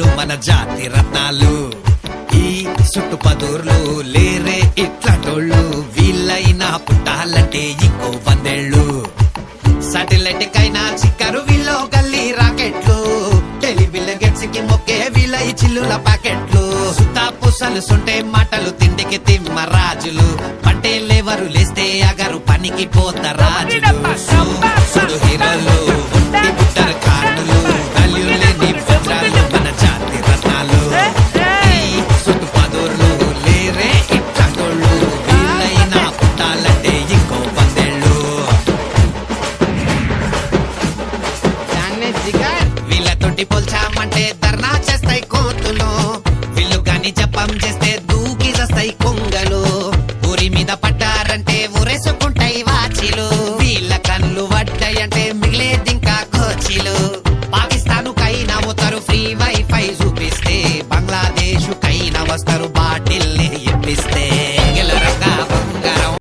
వీళ్ళు మన జాతి రత్నాలు. ఈ చుట్టుపదూర్లు లేరే ఇట్లాంటోళ్ళు, వీళ్ళైనా పుట్టాలంటే ఇంకో 100 ఏళ్ళు. సాటిలైట్ కైనా చిక్కరు వీళ్ళు గల్లీ రాకెట్లు, టెలివిజన్ గెట్స్ కి మొక్కే వీళ్ళ ఈ చిల్లుల ప్యాకెట్లు. సుతా పుసలు సొంటే మాటలు తిండికి తిమ్మ రాజులు, పంటే లేవరు లేస్తే అగరు పనికి పోత రాజులు. సుడు హీరోలు ఒట్టి బుట్టరు కార్డులు, వాల్యూ లేని